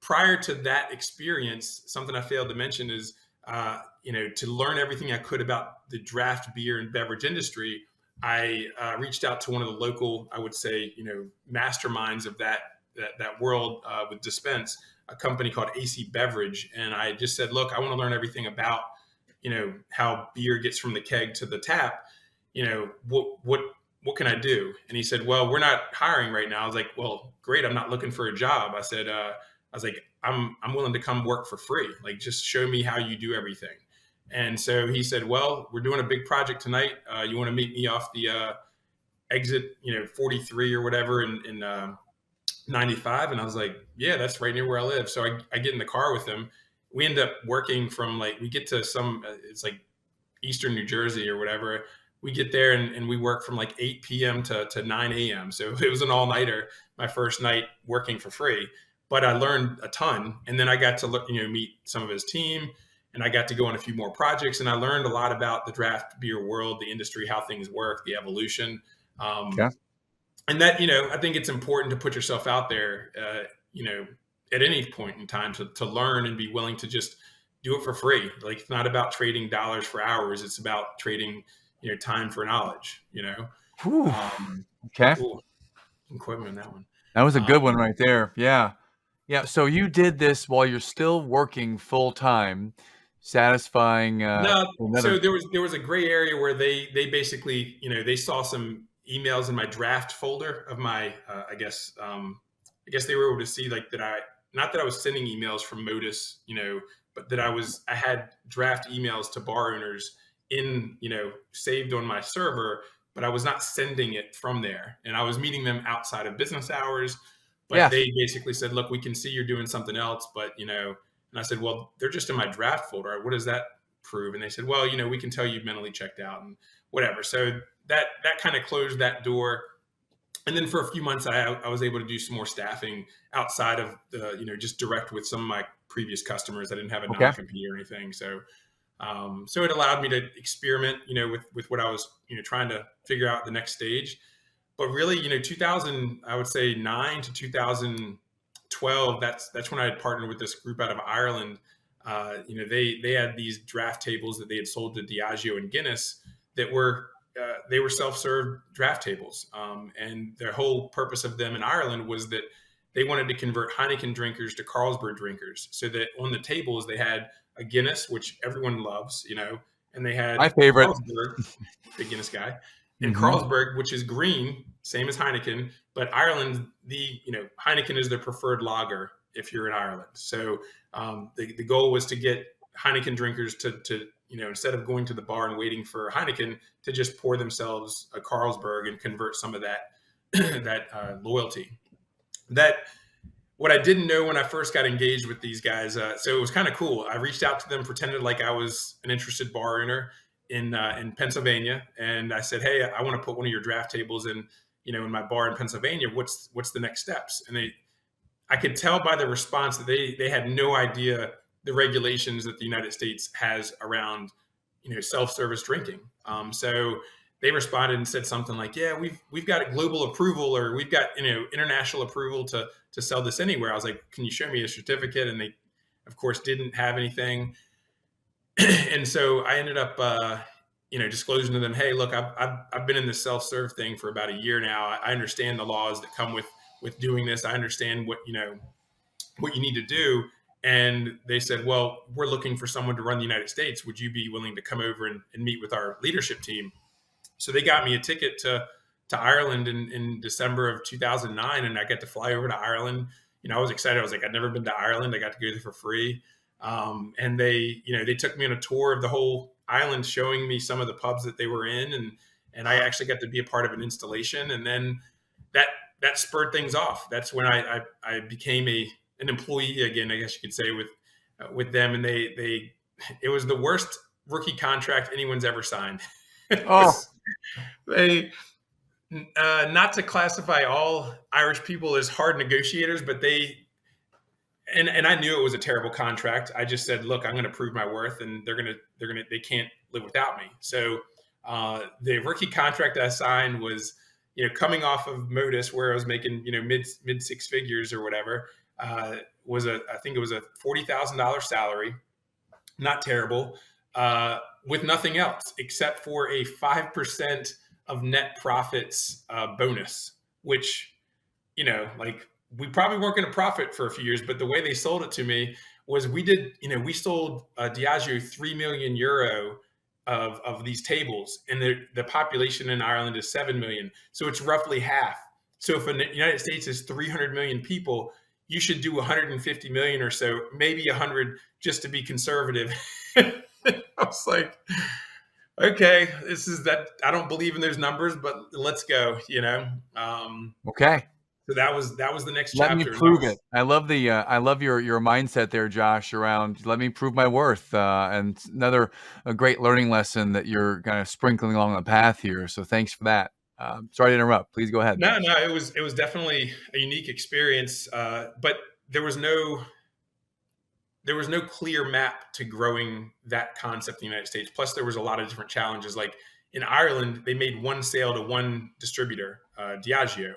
prior to that experience, something I failed to mention is, to learn everything I could about the draft beer and beverage industry, I reached out to one of the local, I would say, masterminds of that world with Dispense, a company called AC Beverage, and I just said, look, I want to learn everything about, how beer gets from the keg to the tap. What can I do? And he said, well, we're not hiring right now. I was like, well, great. I'm not looking for a job. I said, I was like, I'm willing to come work for free. Like, just show me how you do everything. And so he said, well, we're doing a big project tonight. You want to meet me off the exit, 43 or whatever in 95? And I was like, yeah, that's right near where I live. So I get in the car with him. We end up working from we get to it's like Eastern New Jersey or whatever. We get there and we work from 8 p.m. to 9 a.m. So it was an all-nighter, my first night working for free. But I learned a ton. And then I got to meet some of his team, and I got to go on a few more projects. And I learned a lot about the draft beer world, the industry, how things work, the evolution. Yeah. And that, I think it's important to put yourself out there, at any point in time to learn and be willing to just do it for free. Like, it's not about trading dollars for hours. It's about trading, time for knowledge, Okay. Cool. Equipment on that one. That was a good one right there. Yeah. Yeah. So you did this while you're still working full time, satisfying. No, so there was a gray area where they basically, they saw some emails in my draft folder of my, I guess they were able to see not that I was sending emails from Modus, but that I had draft emails to bar owners in, saved on my server, but I was not sending it from there. And I was meeting them outside of business hours, but they basically said, look, we can see you're doing something else, but, and I said, well, they're just in my draft folder. What does that prove? And they said, well, we can tell you've mentally checked out and whatever. So that kind of closed that door. And then for a few months, I was able to do some more staffing outside of the, just direct with some of my previous customers. I didn't have a non-compete or anything. So it allowed me to experiment, with what I was, trying to figure out the next stage. But really, 2000, I would say 9 to 2012, that's when I had partnered with this group out of Ireland. They had these draft tables that they had sold to Diageo and Guinness that were they were self-serve draft tables. And their whole purpose of them in Ireland was that they wanted to convert Heineken drinkers to Carlsberg drinkers, so that on the tables they had a Guinness, which everyone loves, and they had my favorite, Carlsberg, big Guinness guy, and Carlsberg, which is green, same as Heineken, but Ireland, Heineken is their preferred lager if you're in Ireland. So the goal was to get Heineken drinkers to instead of going to the bar and waiting for Heineken, to just pour themselves a Carlsberg and convert some of that loyalty. What I didn't know when I first got engaged with these guys, so it was kind of cool. I reached out to them, pretended like I was an interested bar owner in Pennsylvania, and I said, "Hey, I want to put one of your draft tables in my bar in Pennsylvania. What's the next steps?" And I could tell by the response that they had no idea the regulations that the United States has around self-service drinking. So they responded and said something like, yeah, we've got global approval, or we've got international approval to sell this anywhere. I was like, can you show me a certificate? And they of course didn't have anything. And so I ended up disclosing to them, hey, look, I've been in this self-serve thing for about a year now. I understand the laws that come with doing this. I understand what you need to do. And they said, well, we're looking for someone to run the United States. Would you be willing to come over and meet with our leadership team? So they got me a ticket to Ireland in December of 2009. And I got to fly over to Ireland. I was excited. I was like, I'd never been to Ireland. I got to go there for free. And they took me on a tour of the whole island, showing me some of the pubs that they were in. And I actually got to be a part of an installation. And then that spurred things off. That's when I became an employee again, I guess you could say, with them. And it was the worst rookie contract anyone's ever signed. Not to classify all Irish people as hard negotiators, but and I knew it was a terrible contract. I just said, look, I'm going to prove my worth, and they can't live without me. So the rookie contract I signed was, coming off of Modus, where I was making, mid six figures or whatever. I think it was a $40,000 salary, not terrible, with nothing else except for a 5% of net profits bonus, which, like, we probably weren't going to profit for a few years, but the way they sold it to me was we sold Diageo 3 million euro of these tables, and the population in Ireland is 7 million. So it's roughly half. So if the United States is 300 million people, you should do 150 million or so, maybe 100, just to be conservative. I was like, okay, this is that. I don't believe in those numbers, but let's go. Okay. So that was the next Let me chapter. And that prove was it. I love your mindset there, Josh, around let me prove my worth. And another a great learning lesson that you're kind of sprinkling along the path here. So thanks for that. Sorry to interrupt. Please go ahead. no, it was definitely a unique experience, but there was no clear map to growing that concept in the United States. Plus, there was a lot of different challenges. Like in Ireland, they made one sale to one distributor, Diageo,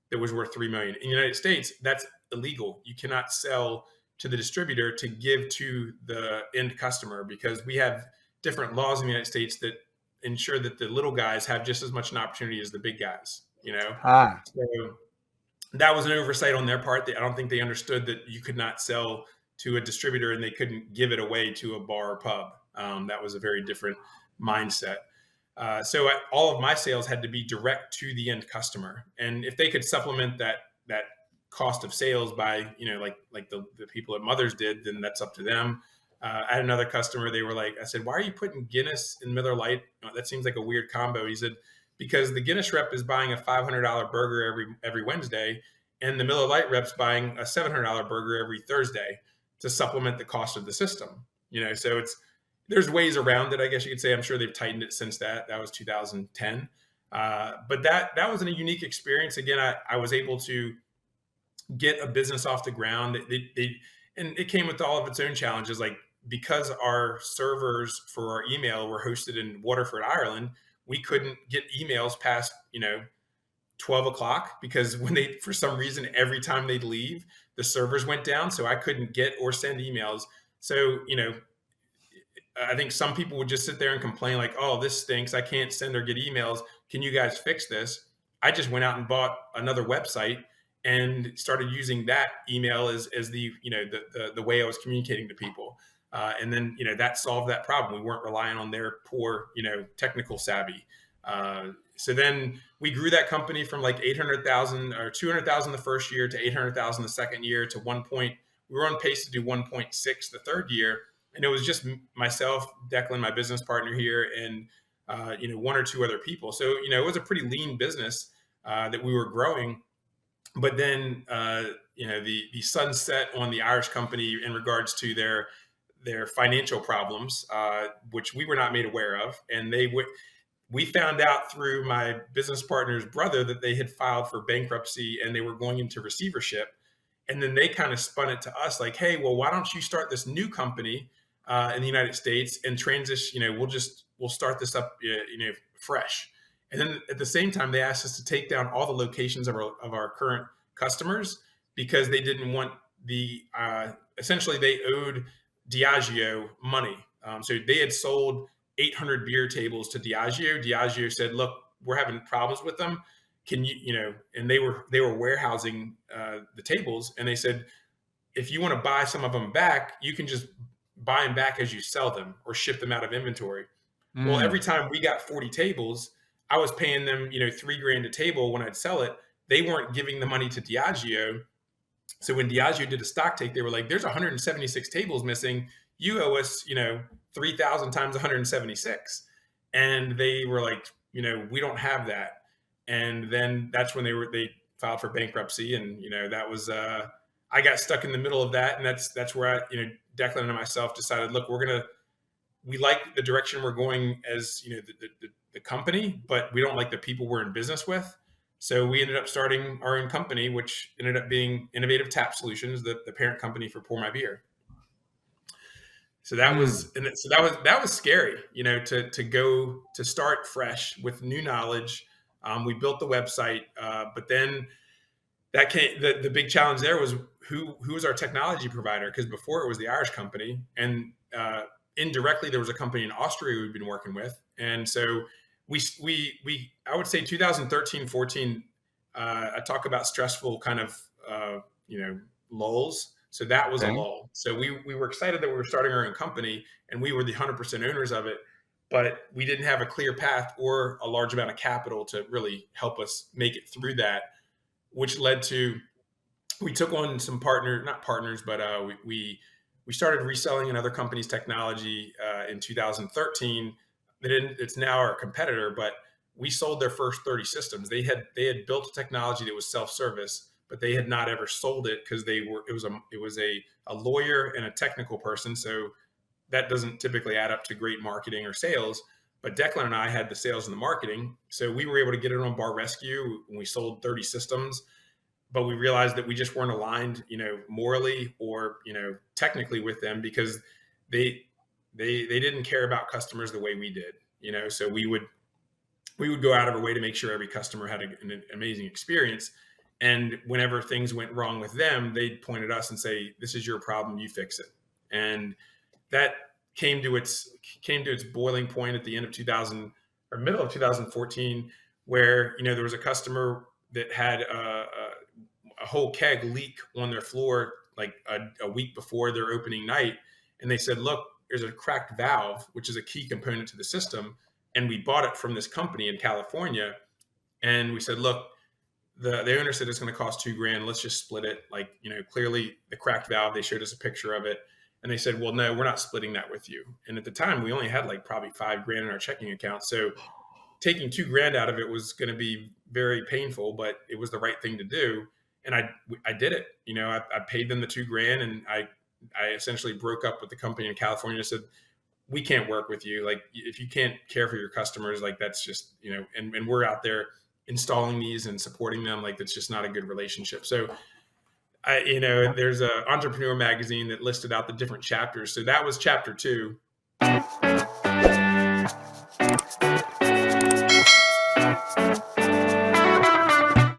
that was worth 3 million. In the United States, that's illegal. You cannot sell to the distributor to give to the end customer, because we have different laws in the United States that ensure that the little guys have just as much an opportunity as the big guys. Ah, So that was an oversight on their part. I don't think they understood that you could not sell to a distributor and they couldn't give it away to a bar or pub. That was a very different mindset. So all of my sales had to be direct to the end customer, and if they could supplement that cost of sales by like the people at Mother's did, then that's up to them. I had another customer. They were like, I said, "Why are you putting Guinness and Miller Lite? That seems like a weird combo." He said, "Because the Guinness rep is buying a $500 burger every Wednesday, and the Miller Lite rep's buying a $700 burger every Thursday to supplement the cost of the system." So there's ways around it, I guess you could say. I'm sure they've tightened it since that. That was 2010. But that was a unique experience. Again, I was able to get a business off the ground. And it came with all of its own challenges. Like, because our servers for our email were hosted in Waterford, Ireland, we couldn't get emails past 12 o'clock, because for some reason, every time they'd leave, the servers went down. So I couldn't get or send emails. So, I think some people would just sit there and complain like, "Oh, this stinks. I can't send or get emails. Can you guys fix this?" I just went out and bought another website and started using that email as the way I was communicating to people. And then, that solved that problem. We weren't relying on their poor, technical savvy. So then we grew that company from like 800,000 or 200,000 the first year to 800,000 the second year, to 1 point. We were on pace to do 1.6 the third year. And it was just myself, Declan, my business partner here, and one or two other people. So it was a pretty lean business that we were growing. But then the sun set on the Irish company in regards to their financial problems, which we were not made aware of, and we found out through my business partner's brother that they had filed for bankruptcy and they were going into receivership. And then they kind of spun it to us like, "Hey, well, why don't you start this new company in the United States and transition? We'll start this up, fresh." And then at the same time, they asked us to take down all the locations of our current customers, because they didn't want essentially they owed Diageo money. So they had sold 800 beer tables to Diageo. Diageo said, "Look, we're having problems with them. Can you, and they were warehousing the tables, and they said, if you want to buy some of them back, you can just buy them back as you sell them or ship them out of inventory." Well, every time we got 40 tables, I was paying them, $3,000 a table when I'd sell it. They weren't giving the money to Diageo. So when Diageo did a stock take, they were like, "There's 176 tables missing. You owe us, 3,000 times 176. And they were like, "We don't have that." And then that's when they filed for bankruptcy. And, that was, I got stuck in the middle of that. And that's where Declan and myself decided, look, we like the direction we're going as, the company, but we don't like the people we're in business with. So we ended up starting our own company, which ended up being Innovative Tap Solutions, the parent company for Pour My Beer. So that was scary, to go to start fresh with new knowledge. We built the website, but then that came, the big challenge there was who was our technology provider, because before it was the Irish company, and indirectly there was a company in Austria we've been working with, and so we I would say 2013 14, I talk about stressful kind of you know, lulls. So that was a Okay. lull. So we were excited that we were starting our own company and we were the 100% owners of it, but we didn't have a clear path or a large amount of capital to really help us make it through that, which led to, we took on some not partners, but we started reselling another company's technology in 2013. It's now our competitor, but we sold their first 30 systems. They had built a technology that was self-service, but they had not ever sold it because it was a lawyer and a technical person, so that doesn't typically add up to great marketing or sales. But Declan and I had the sales and the marketing, so we were able to get it on Bar Rescue, and we sold 30 systems. But we realized that we just weren't aligned, morally or technically with them, because they they didn't care about customers the way we did. So we would go out of our way to make sure every customer had an amazing experience. And whenever things went wrong with them, they'd point at us and say, "This is your problem. You fix it." And that came to its boiling point at the end of 2000, or middle of 2014, where there was a customer that had a whole keg leak on their floor like a week before their opening night, and they said, "Look, there's a cracked valve, which is a key component to the system, and we bought it from this company in California." And we said, "Look, the owner said it's going to cost $2,000. Let's just split it." Like, clearly the cracked valve, they showed us a picture of it. And they said, "Well, no, we're not splitting that with you." And at the time, we only had like probably $5,000 in our checking account. So taking $2,000 out of it was going to be very painful, but it was the right thing to do. And I did it. I paid them the $2,000, and I essentially broke up with the company in California and said, "We can't work with you. Like, if you can't care for your customers, like, that's just, and we're out there installing these and supporting them. Like, that's just not a good relationship." So there's a Entrepreneur magazine that listed out the different chapters. So that was chapter 2.